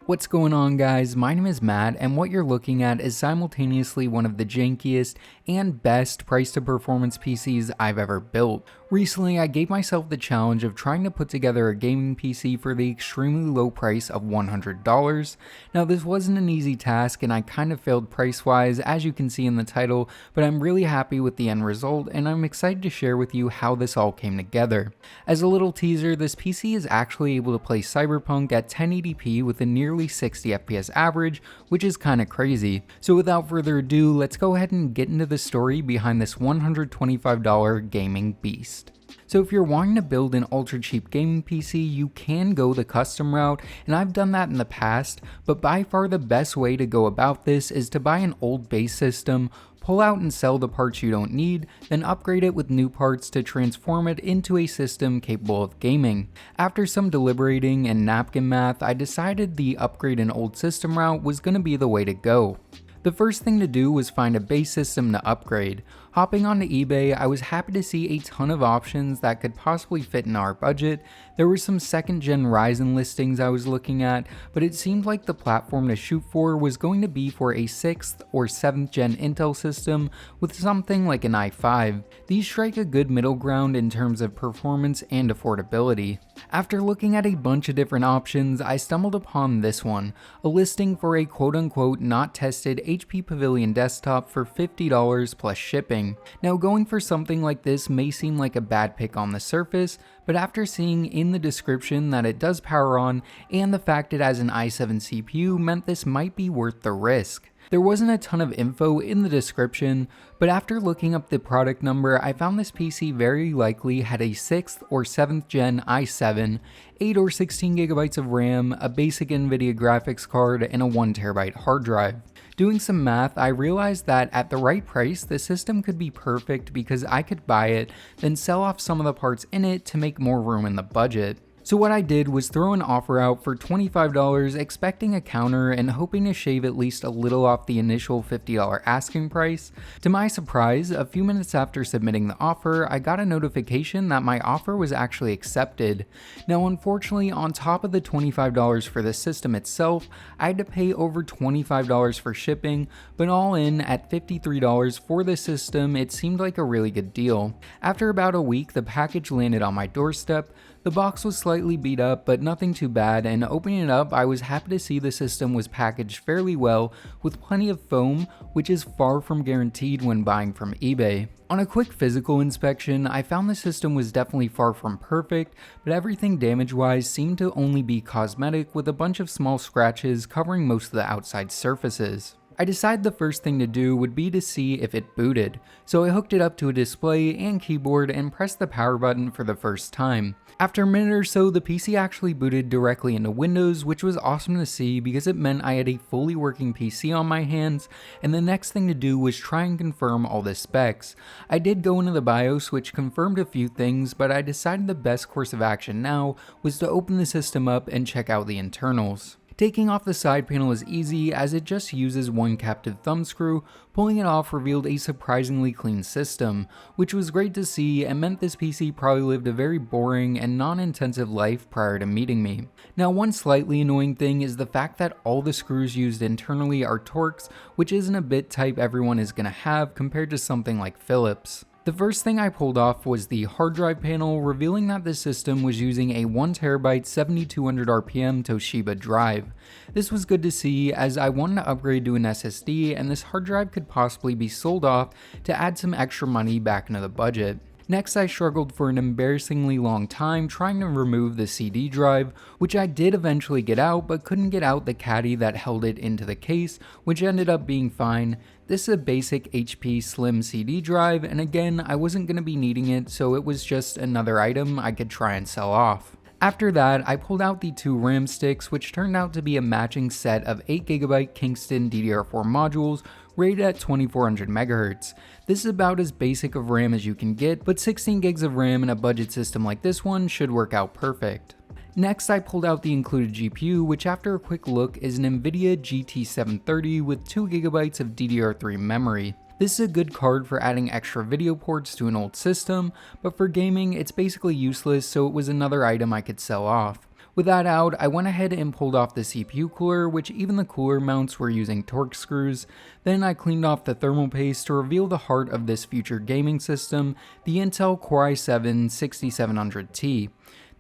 What's going on, guys? My name is Matt, and what you're looking at is simultaneously one of the jankiest and best price to performance PCs I've ever built. Recently, I gave myself the challenge of trying to put together a gaming PC for the extremely low price of $100. Now, this wasn't an easy task and I kind of failed price-wise, as you can see in the title, but I'm really happy with the end result and I'm excited to share with you how this all came together. As a little teaser, this PC is actually able to play Cyberpunk at 1080p with a nearly 60 FPS average, which is kinda crazy. So without further ado, let's go ahead and get into the story behind this $125 gaming beast. So if you're wanting to build an ultra cheap gaming PC, you can go the custom route, and I've done that in the past, but by far the best way to go about this is to buy an old base system, pull out and sell the parts you don't need, then upgrade it with new parts to transform it into a system capable of gaming. After some deliberating and napkin math, I decided the upgrade an old system route was going to be the way to go. The first thing to do was find a base system to upgrade. Hopping onto eBay, I was happy to see a ton of options that could possibly fit in our budget. There were some 2nd gen Ryzen listings I was looking at, but it seemed like the platform to shoot for was going to be for a 6th or 7th gen Intel system with something like an i5. These strike a good middle ground in terms of performance and affordability. After looking at a bunch of different options, I stumbled upon this one, a listing for a quote-unquote not tested HP Pavilion desktop for $50 plus shipping. Now, going for something like this may seem like a bad pick on the surface, but after seeing in the description that it does power on and the fact it has an i7 CPU meant this might be worth the risk. There wasn't a ton of info in the description, but after looking up the product number, I found this PC very likely had a 6th or 7th gen i7, 8 or 16 gigabytes of RAM, a basic NVIDIA graphics card, and a 1TB hard drive. Doing some math, I realized that at the right price, the system could be perfect because I could buy it, then sell off some of the parts in it to make more room in the budget. So what I did was throw an offer out for $25, expecting a counter and hoping to shave at least a little off the initial $50 asking price. To my surprise, a few minutes after submitting the offer, I got a notification that my offer was actually accepted. Now, unfortunately, on top of the $25 for the system itself, I had to pay over $25 for shipping, but all in at $53 for the system, it seemed like a really good deal. After about a week, the package landed on my doorstep. The box was slightly beat up, but nothing too bad, and opening it up, I was happy to see the system was packaged fairly well with plenty of foam, which is far from guaranteed when buying from eBay. On a quick physical inspection, I found the system was definitely far from perfect, but everything damage-wise seemed to only be cosmetic with a bunch of small scratches covering most of the outside surfaces. I decided the first thing to do would be to see if it booted, so I hooked it up to a display and keyboard and pressed the power button for the first time. After a minute or so, the PC actually booted directly into Windows, which was awesome to see because it meant I had a fully working PC on my hands, and the next thing to do was try and confirm all the specs. I did go into the BIOS, which confirmed a few things, but I decided the best course of action now was to open the system up and check out the internals. Taking off the side panel is easy as it just uses one captive thumb screw. Pulling it off revealed a surprisingly clean system, which was great to see and meant this PC probably lived a very boring and non-intensive life prior to meeting me. Now, one slightly annoying thing is the fact that all the screws used internally are Torx, which isn't a bit type everyone is going to have compared to something like Phillips. The first thing I pulled off was the hard drive panel, revealing that the system was using a 1TB 7200 RPM Toshiba drive. This was good to see as I wanted to upgrade to an SSD and this hard drive could possibly be sold off to add some extra money back into the budget. Next, I struggled for an embarrassingly long time trying to remove the CD drive, which I did eventually get out, but couldn't get out the caddy that held it into the case, which ended up being fine. This is a basic HP Slim CD drive, and again, I wasn't going to be needing it, so it was just another item I could try and sell off. After that, I pulled out the 2 RAM sticks, which turned out to be a matching set of 8GB Kingston DDR4 modules rated at 2400 MHz. This is about as basic of RAM as you can get, but 16 gigs of RAM in a budget system like this one should work out perfect. Next, I pulled out the included GPU, which after a quick look is an NVIDIA GT730 with 2GB of DDR3 memory. This is a good card for adding extra video ports to an old system, but for gaming it's basically useless, so it was another item I could sell off. With that out, I went ahead and pulled off the CPU cooler, which even the cooler mounts were using Torx screws. Then I cleaned off the thermal paste to reveal the heart of this future gaming system, the Intel Core i7-6700T.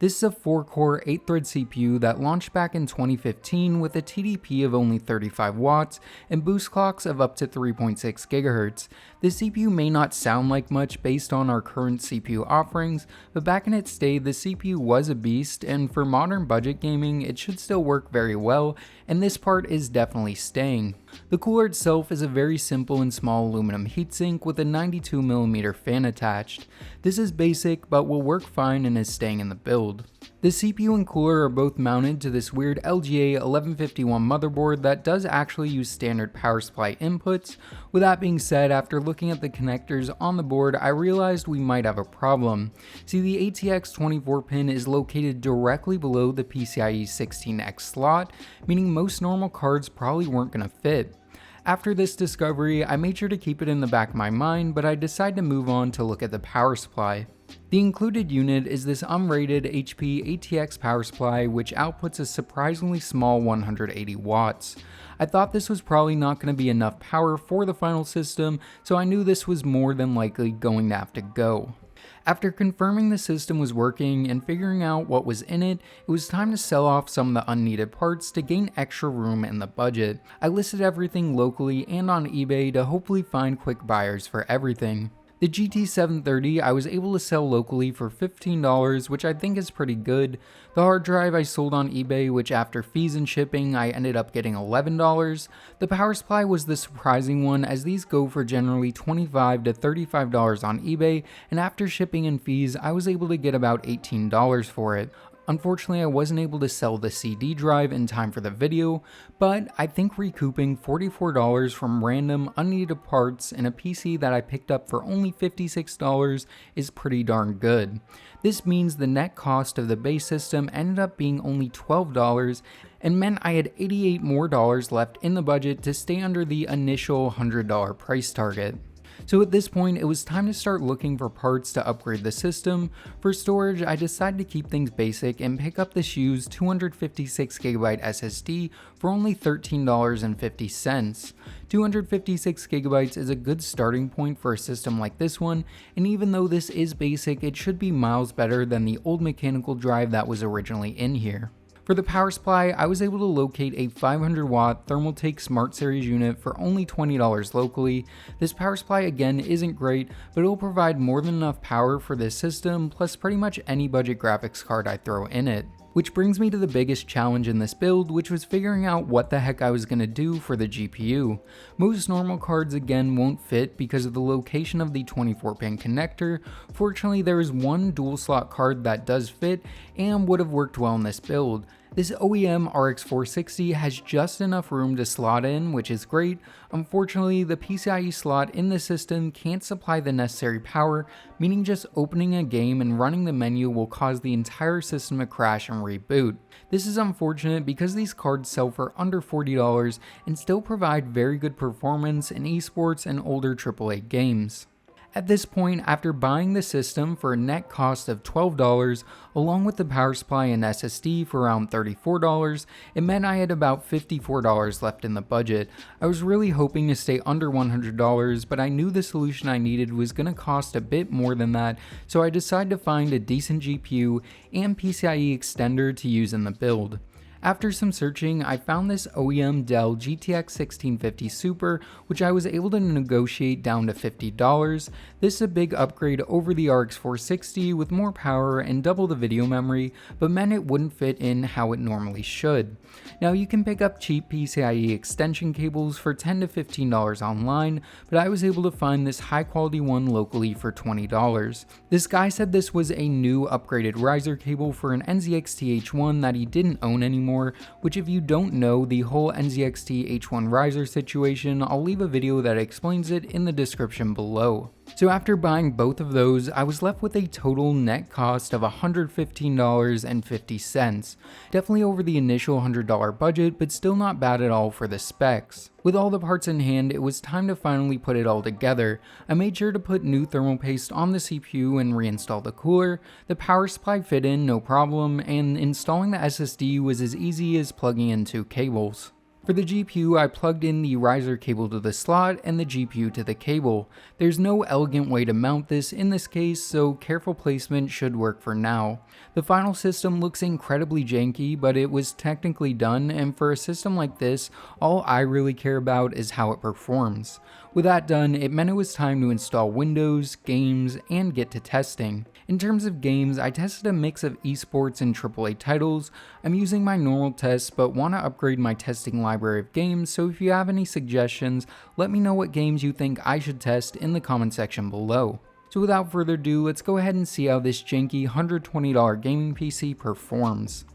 This is a 4-core, 8-thread CPU that launched back in 2015 with a TDP of only 35 watts and boost clocks of up to 3.6 GHz. The CPU may not sound like much based on our current CPU offerings, but back in its day the CPU was a beast, and for modern budget gaming it should still work very well, and this part is definitely staying. The cooler itself is a very simple and small aluminum heatsink with a 92mm fan attached. This is basic but will work fine and is staying in the build. The CPU and cooler are both mounted to this weird LGA 1151 motherboard that does actually use standard power supply inputs. With that being said, after looking at the connectors on the board, I realized we might have a problem. See, the ATX 24 pin is located directly below the PCIe 16X slot, meaning most normal cards probably weren't going to fit. After this discovery, I made sure to keep it in the back of my mind, but I decided to move on to look at the power supply. The included unit is this unrated HP ATX power supply, which outputs a surprisingly small 180 watts. I thought this was probably not going to be enough power for the final system, so I knew this was more than likely going to have to go. After confirming the system was working and figuring out what was in it, it was time to sell off some of the unneeded parts to gain extra room in the budget. I listed everything locally and on eBay to hopefully find quick buyers for everything. The GT730 I was able to sell locally for $15, which I think is pretty good. The hard drive I sold on eBay, which after fees and shipping I ended up getting $11. The power supply was the surprising one, as these go for generally $25 to $35 on eBay, and after shipping and fees I was able to get about $18 for it. Unfortunately, I wasn't able to sell the CD drive in time for the video, but I think recouping $44 from random unneeded parts in a PC that I picked up for only $56 is pretty darn good. This means the net cost of the base system ended up being only $12 and meant I had $88 more left in the budget to stay under the initial $100 price target. So at this point, it was time to start looking for parts to upgrade the system. For storage, I decided to keep things basic and pick up this used 256GB SSD for only $13.50. 256GB is a good starting point for a system like this one, and even though this is basic, it should be miles better than the old mechanical drive that was originally in here. For the power supply, I was able to locate a 500 watt Thermaltake Smart Series unit for only $20 locally. This power supply again isn't great, but it will provide more than enough power for this system, plus pretty much any budget graphics card I throw in it. Which brings me to the biggest challenge in this build, which was figuring out what the heck I was going to do for the GPU. Most normal cards again won't fit because of the location of the 24-pin connector. Fortunately, there is one dual slot card that does fit and would have worked well in this build. This OEM RX 460 has just enough room to slot in, which is great. Unfortunately, the PCIe slot in the system can't supply the necessary power, meaning just opening a game and running the menu will cause the entire system to crash and reboot. This is unfortunate because these cards sell for under $40 and still provide very good performance in esports and older AAA games. At this point, after buying the system for a net cost of $12, along with the power supply and SSD for around $34, it meant I had about $54 left in the budget. I was really hoping to stay under $100, but I knew the solution I needed was going to cost a bit more than that, so I decided to find a decent GPU and PCIe extender to use in the build. After some searching, I found this OEM Dell GTX 1650 Super, which I was able to negotiate down to $50. This is a big upgrade over the RX 460 with more power and double the video memory, but meant it wouldn't fit in how it normally should. Now you can pick up cheap PCIe extension cables for $10 to $15 online, but I was able to find this high quality one locally for $20. This guy said this was a new upgraded riser cable for an NZXT H1 that he didn't own anymore, which if you don't know the whole NZXT H1 riser situation, I'll leave a video that explains it in the description below. So after buying both of those, I was left with a total net cost of $115.50. Definitely over the initial $100 budget, but still not bad at all for the specs. With all the parts in hand, it was time to finally put it all together. I made sure to put new thermal paste on the CPU and reinstall the cooler. The power supply fit in no problem, and installing the SSD was as easy as plugging in two cables. For the GPU, I plugged in the riser cable to the slot and the GPU to the cable. There's no elegant way to mount this in this case, so careful placement should work for now. The final system looks incredibly janky, but it was technically done, and for a system like this, all I really care about is how it performs. With that done, it meant it was time to install Windows, games, and get to testing. In terms of games, I tested a mix of esports and AAA titles. I'm using my normal tests, but want to upgrade my testing library of games, so if you have any suggestions, let me know what games you think I should test in the comment section below. So without further ado, let's go ahead and see how this janky $120 gaming PC performs.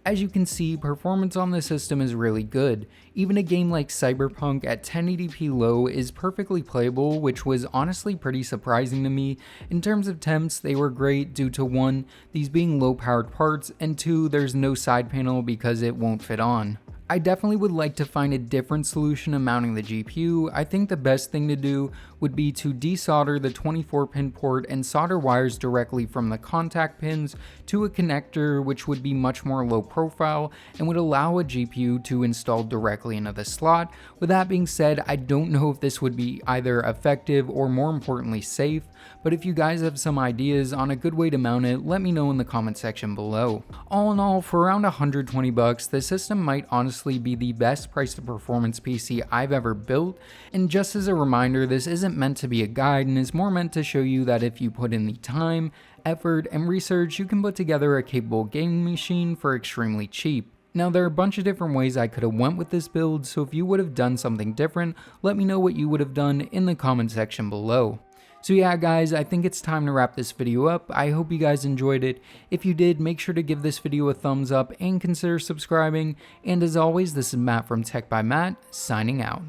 As you can see, performance on the system is really good. Even a game like Cyberpunk at 1080p low is perfectly playable, which was honestly pretty surprising to me. In terms of temps, they were great due to 1, these being low powered parts, and 2, there's no side panel because it won't fit on. I definitely would like to find a different solution to mounting the GPU. I think the best thing to do would be to desolder the 24-pin port and solder wires directly from the contact pins to a connector, which would be much more low profile and would allow a GPU to install directly into the slot. With that being said, I don't know if this would be either effective or more importantly safe, but if you guys have some ideas on a good way to mount it, let me know in the comment section below. All in all, for around $120, the system might honestly be the best price to performance PC I've ever built, and just as a reminder, this isn't meant to be a guide and is more meant to show you that if you put in the time, effort, and research, you can put together a capable gaming machine for extremely cheap. Now, there are a bunch of different ways I could have went with this build, so if you would have done something different, let me know what you would have done in the comment section below. So yeah guys, I think it's time to wrap this video up. I hope you guys enjoyed it. If you did, make sure to give this video a thumbs up and consider subscribing. And as always, this is Matt from Tech by Matt, signing out.